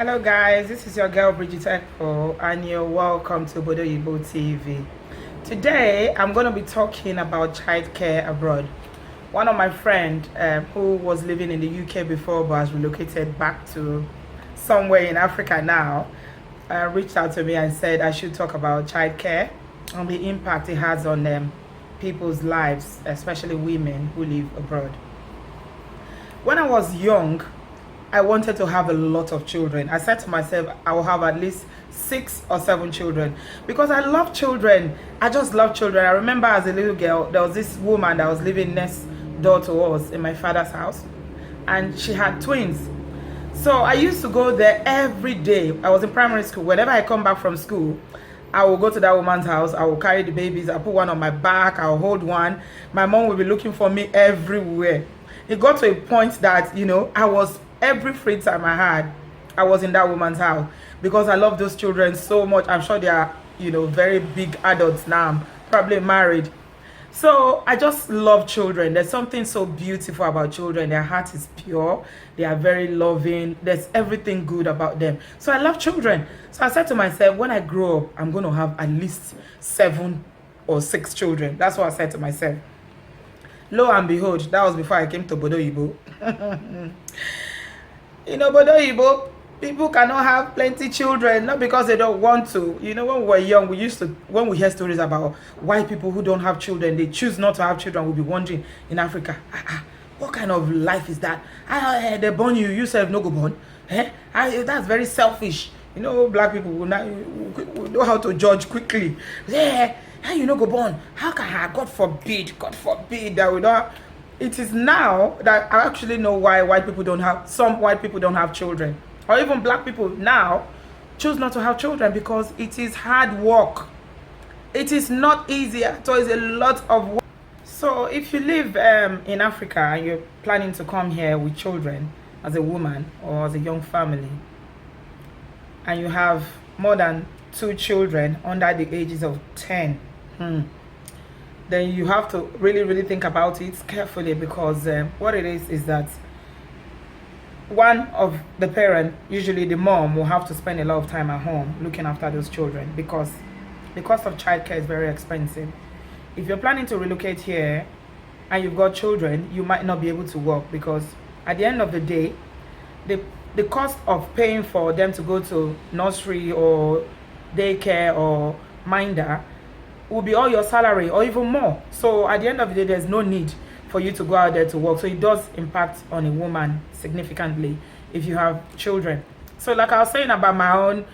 Hello guys, this is your girl Bridget Echo and you're welcome to Obodo TV. Today I'm going to be talking about childcare abroad. One of my friends who was living in the UK before but has relocated back to somewhere in Africa now reached out to me and said I should talk about childcare and the impact it has on people's lives, especially women who live abroad. When I was young, I wanted to have a lot of children. I said to myself, I will have at least 6 or 7 children because I love children. I just love children. I remember as a little girl, there was this woman that was living next door to us in my father's house, and she had twins. So I used to go there every day. I was in primary school. Whenever I come back from school, I will go to that woman's house. I will carry the babies. I'll put one on my back. I'll hold one. My mom will be looking for me everywhere. It got to a point that, I was every free time I had, I was in that woman's house because I love those children so much. I'm sure they are, very big adults now, probably married. So I just love children. There's something so beautiful about children. Their heart is pure. They are very loving. There's everything good about them. So I love children. So I said to myself, when I grow up, I'm going to have at least 7 or 6 children. That's what I said to myself. Lo and behold, that was before I came to Obodo. In Obodo, people cannot have plenty children, not because they don't want to. When we were young, when we hear stories about white people who don't have children, they choose not to have children, we'll be wondering in Africa, what kind of life is that? They born you, you self no go born. That's very selfish. Black people will know how to judge quickly. How you no go born? How can God forbid that we don't. It is now that I actually know why some white people don't have children, or even black people now choose not to have children, because it is hard work. It is not easy, so it's a lot of work. So if you live in Africa and you're planning to come here with children as a woman or as a young family, and you have more than 2 children under the ages of 10, then you have to really think about it carefully, because what it is that one of the parent, usually the mom, will have to spend a lot of time at home looking after those children, because the cost of childcare is very expensive. If you're planning to relocate here and you've got children, you might not be able to work, because at the end of the day, the cost of paying for them to go to nursery or daycare or minder will be all your salary or even more. So at the end of the day, there's no need for you to go out there to work. So it does impact on a woman significantly if you have children. So like I was saying about my own,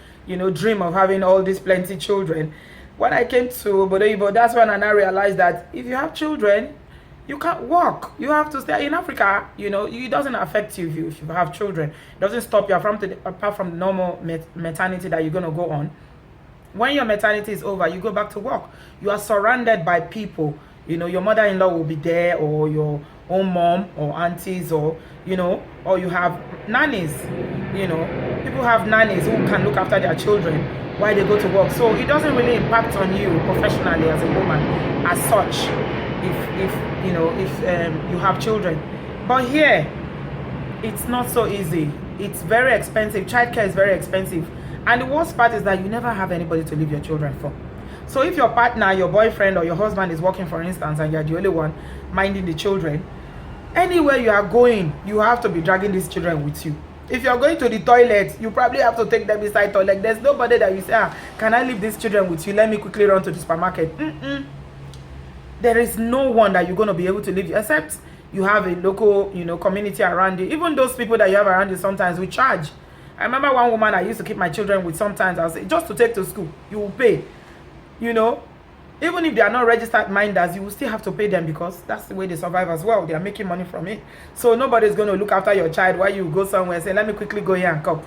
dream of having all these plenty children, when I came to Obodo, that's when I realized that if you have children, you can't work. You have to stay in Africa. It doesn't affect you if you have children. It doesn't stop you apart from the normal maternity that you're going to go on. When your maternity is over, you go back to work. You are surrounded by people. Your mother-in-law will be there, or your own mom or aunties, or or you have nannies. People have nannies who can look after their children while they go to work. So it doesn't really impact on you professionally as a woman as such if you have children. But here, it's not so easy. It's very expensive. Childcare is very expensive. And the worst part is that you never have anybody to leave your children for. So if your partner, your boyfriend, or your husband is working, for instance, and you're the only one minding the children, anywhere you are going, you have to be dragging these children with you. If you're going to the toilet, you probably have to take them beside toilet. There's nobody that you say, can I leave these children with you? Let me quickly run to the supermarket. There is no one that you're going to be able to leave you, except you have a local, community around you. Even those people that you have around you, sometimes we charge. I remember one woman I used to keep my children with. Sometimes I'll say, just to take to school, you will pay. Even if they are not registered minders, you will still have to pay them, because that's the way they survive as well. They are making money from it. So nobody's going to look after your child while you go somewhere and say, let me quickly go here and come.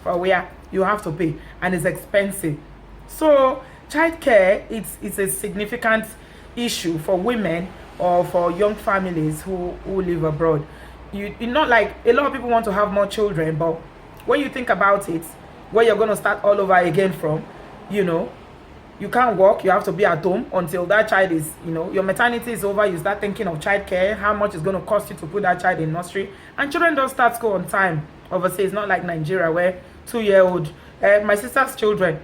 For where you have to pay, and it's expensive. So childcare, it's a significant issue for women or for young families who live abroad. It's not like a lot of people want to have more children, but when you think about it, where you're going to start all over again from, you can't work. You have to be at home until that child is, your maternity is over. You start thinking of childcare, how much it's going to cost you to put that child in nursery. And children don't start school on time. Overseas, it's not like Nigeria where 2-year-old. My sister's children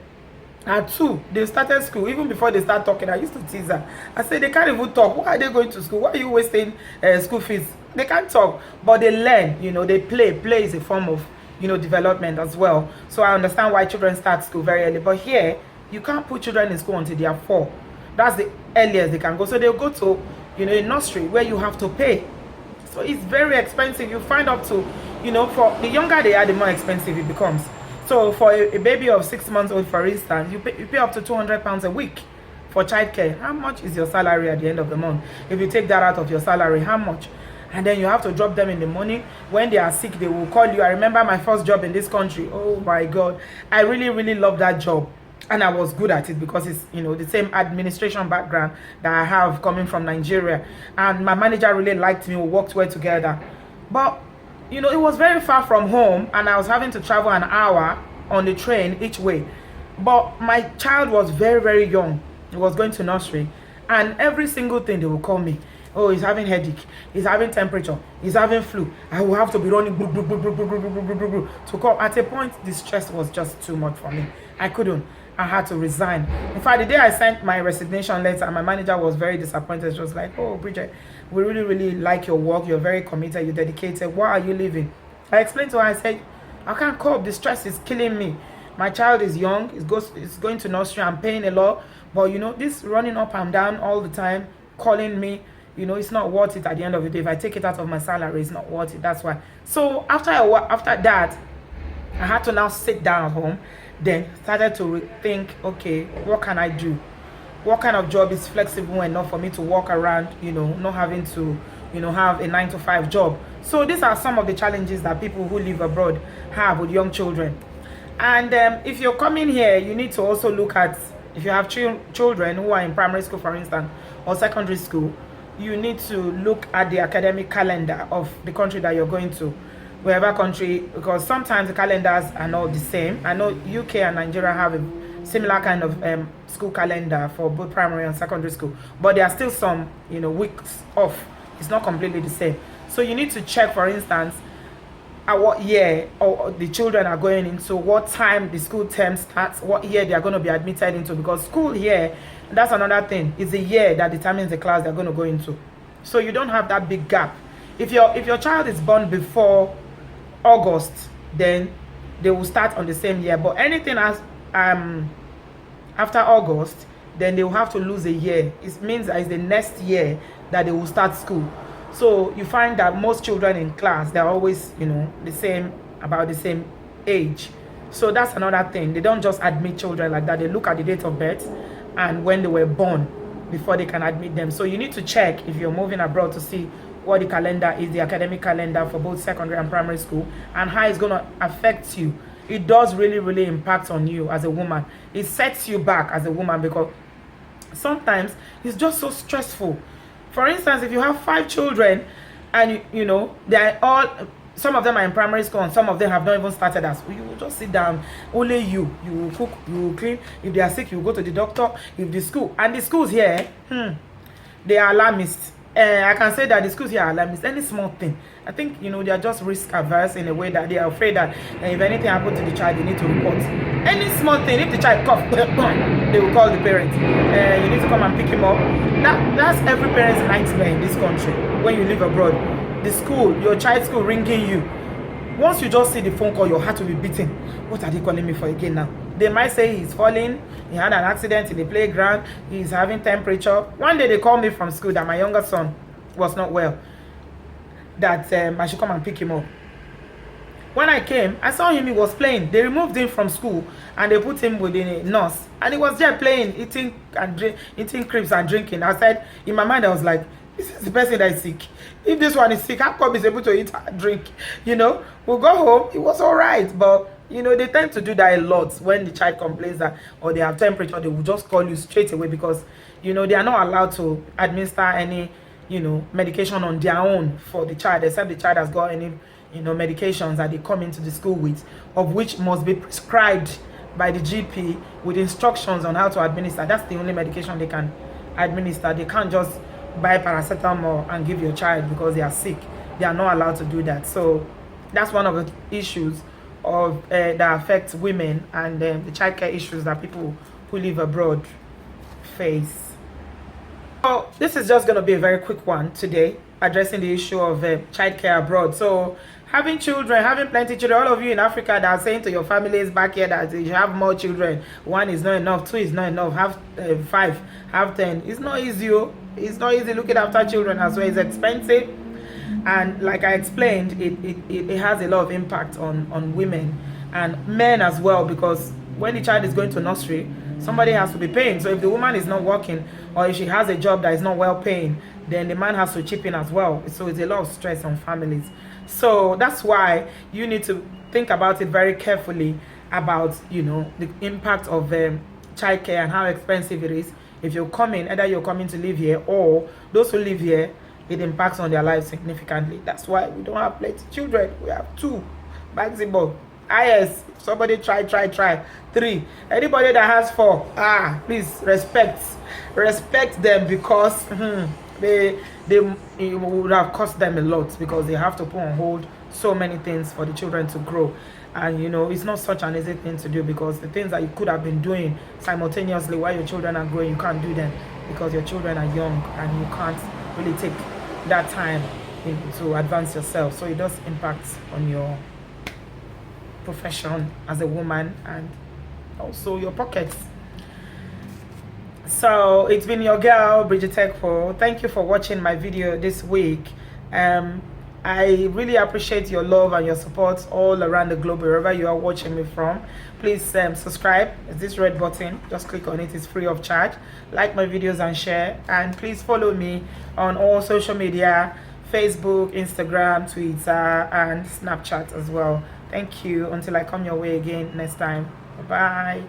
at 2, they started school. Even before they start talking, I used to tease her. I said, they can't even talk. Why are they going to school? Why are you wasting school fees? They can't talk, but they learn. They play. Play is a form of development as well. So I understand why children start school very early. But here, you can't put children in school until they are 4. That's the earliest they can go. So they'll go to a nursery where you have to pay. So it's very expensive. You find up to for the younger they are, the more expensive it becomes. So for a baby of 6 months old, for instance, you pay up to £200 a week for childcare. How much is your salary at the end of the month? If you take that out of your salary, how much? And then you have to drop them in the morning. When they are sick, they will call you. I remember my first job in this country. Oh my God. I really, really love that job. And I was good at it because it's, the same administration background that I have coming from Nigeria. And my manager really liked me. We worked well together. But it was very far from home, and I was having to travel an hour on the train each way. But my child was very, very young. He was going to nursery, and every single thing they will call me. Oh, he's having headache. He's having temperature. He's having flu. I will have to be running to call. At a point, the stress was just too much for me. I couldn't. I had to resign. In fact, the day I sent my resignation letter, my manager was very disappointed. She was like, oh, Bridget, we really, really like your work. You're very committed. You're dedicated. Why are you leaving? I explained to her. I said, I can't cope. The stress is killing me. My child is young. It's going to nursery. I'm paying a lot. But, this running up and down all the time, calling me, it's not worth it at the end of the day. If I take it out of my salary, it's not worth it. That's why. So after that, I had to now sit down at home. Then started to think, okay, what can I do? What kind of job is flexible enough for me to walk around, not having to, have a 9-to-5 job. So these are some of the challenges that people who live abroad have with young children. And if you're coming here, you need to also look at, if you have children who are in primary school, for instance, or secondary school, you need to look at the academic calendar of the country that you're going to. Wherever country, because sometimes the calendars are not the same. I know UK and Nigeria have a similar kind of school calendar for both primary and secondary school, but there are still some weeks off. It's not completely the same. So you need to check, for instance, at what year or the children are going into, what time the school term starts, what year they are going to be admitted into, because school here, that's another thing, is the year that determines the class they're going to go into. So you don't have that big gap. If your child is born before August, then they will start on the same year. But anything as after August, then they will have to lose a year. It means that it's the next year that they will start school. So you find that most children in class, they're always about the same age. So that's another thing. They don't just admit children like that. They look at the date of birth and when they were born before they can admit them. So you need to check if you're moving abroad to see what the calendar is, the academic calendar for both secondary and primary school, and how it's going to affect you. It does really, really impact on you as a woman. It sets you back as a woman because sometimes it's just so stressful. For instance, if you have 5 children and they're all, some of them are in primary school and some of them have not even started at school, you will just sit down. Only you will cook, you will clean. If they are sick, you will go to the doctor. If the schools here, they are alarmist. I can say that the schools here are alarmist. Any small thing, I think they are just risk averse in a way that they are afraid that if anything happens to the child, they need to report. Any small thing, if the child cough, they will call the parent. You need to come and pick him up. That's every parent's nightmare in this country. When you live abroad, the school, your child's school ringing you. Once you just see the phone call, your heart will be beating. What are they calling me for again now? They might say he's falling, he had an accident in the playground, he's having temperature. One day they called me from school that my younger son was not well, that I should come and pick him up. When I came, I saw him, he was playing. They removed him from school and they put him with a nurse. And he was there playing, eating crepes and drinking. I said, in my mind, I was like, this is the person that is sick. If this one is sick, how come he's able to eat and drink? We'll go home. It was all right, but they tend to do that a lot. When the child complains that or they have temperature, they will just call you straight away because they are not allowed to administer any medication on their own for the child, except the child has got any medications that they come into the school with, of which must be prescribed by the GP with instructions on how to administer. That's the only medication they can administer. They can't just buy paracetamol and give your child because they are sick. They are not allowed to do that. So that's one of the issues of that affects women and the childcare issues that people who live abroad face. So this is just going to be a very quick one today, addressing the issue of childcare abroad. So having children, having plenty of children, all of you in Africa that are saying to your families back here that you have more children, 1 is not enough, 2 is not enough, have 5, have 10. It's not easy. It's not easy looking after children as well. It's expensive, and like I explained, it has a lot of impact on women and men as well, because when the child is going to nursery, somebody has to be paying. So if the woman is not working, or if she has a job that is not well paying, then the man has to chip in as well. So it's a lot of stress on families. So that's why you need to think about it very carefully about, you know, the impact of childcare and how expensive it is. If you're coming, either you're coming to live here, or those who live here, it impacts on their lives significantly. That's why we don't have plenty children. We have 2 maximum. Yes, somebody try 3. Anybody that has 4, please respect them, because they it would have cost them a lot, because they have to put on hold so many things for the children to grow. And you know, it's not such an easy thing to do, because the things that you could have been doing simultaneously while your children are growing, you can't do them because your children are young and you can't really take that time to advance yourself. So it does impact on your profession as a woman and also your pockets. So it's been your girl Bridget Ekpo. Thank you for watching my video this week. I really appreciate your love and your support all around the globe, wherever you are watching me from. Please subscribe. It's this red button, just click on it. It's free of charge. Like my videos and share, and please follow me on all social media: Facebook, Instagram, Twitter, and Snapchat as well. Thank you. Until I come your way again next time. Bye.